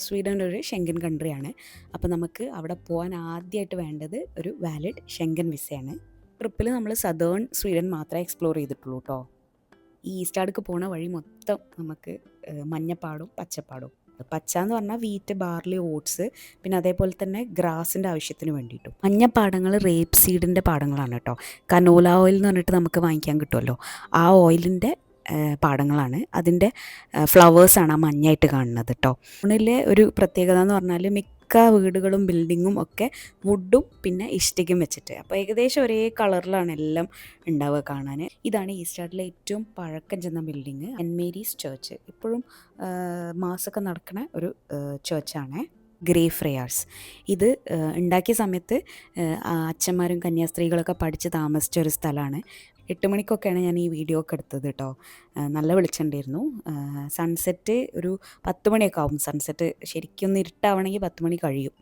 Sweden ഒരു Schengen കൺട്രിയാണ്. അപ്പോൾ നമുക്ക് അവിടെ പോകാൻ ആദ്യമായിട്ട് വേണ്ടത് ഒരു വാലിഡ് ഷെങ്കൻ വിസയാണ്. ട്രിപ്പിൽ നമ്മൾ സദേൺ സ്വീഡൻ മാത്രമേ എക്സ്പ്ലോർ ചെയ്തിട്ടുള്ളൂ കേട്ടോ. ഈ ഈസ്റ്റാഡ്ക്ക് പോണ വഴി മൊത്തം നമുക്ക് മഞ്ഞപ്പാടും പച്ചപ്പാടും. പച്ച എന്ന് പറഞ്ഞാൽ വീറ്റ്, ബാർലി, ഓട്സ്, പിന്നെ അതേപോലെ തന്നെ ഗ്രാസിൻ്റെ ആവശ്യത്തിന് വേണ്ടിയിട്ടും. മഞ്ഞപ്പാടങ്ങൾ റേപ്പ് സീഡിൻ്റെ പാടങ്ങളാണ് കേട്ടോ. കനോല ഓയിൽ എന്ന് പറഞ്ഞിട്ട് നമുക്ക് വാങ്ങിക്കാൻ കിട്ടുമല്ലോ, ആ ഓയിലിൻ്റെ പാടങ്ങളാണ്. അതിൻ്റെ ഫ്ലവേഴ്സാണ് ആ മഞ്ഞായിട്ട് കാണുന്നത് കേട്ടോ. ടൗണിലെ ഒരു പ്രത്യേകത എന്ന് പറഞ്ഞാൽ മിക്ക വീടുകളും ബിൽഡിങ്ങും ഒക്കെ വുഡും പിന്നെ ഇഷ്ടികയും വെച്ചിട്ട്, അപ്പോൾ ഏകദേശം ഒരേ കളറിലാണ് എല്ലാം ഉണ്ടാവുക കാണാൻ. ഇതാണ് ഈസ്റ്റാഡിലെ ഏറ്റവും പഴക്കം ചെന്ന ബിൽഡിങ്, സെൻറ് മേരീസ് ചർച്ച്. ഇപ്പോഴും മാസമൊക്കെ നടക്കുന്ന ഒരു ചർച്ചാണ്. ഗ്രേ ഫ്രയാർസ്. ഇത് ഉണ്ടാക്കിയ സമയത്ത് അച്ഛന്മാരും കന്യാസ്ത്രീകളൊക്കെ പഠിച്ച് താമസിച്ച ഒരു സ്ഥലമാണ്. 8 മണിക്കൊക്കെയാണ് ഞാൻ ഈ വീഡിയോ ഒക്കെ എടുത്തത് കേട്ടോ. നല്ല വെളിച്ചമുണ്ടായിരുന്നു. സൺസെറ്റ് ഒരു 10 മണിയൊക്കെ ആവും. സൺസെറ്റ് ശരിക്കും ഒന്ന് ഇരുട്ടാവണമെങ്കിൽ 10 മണി കഴിയും.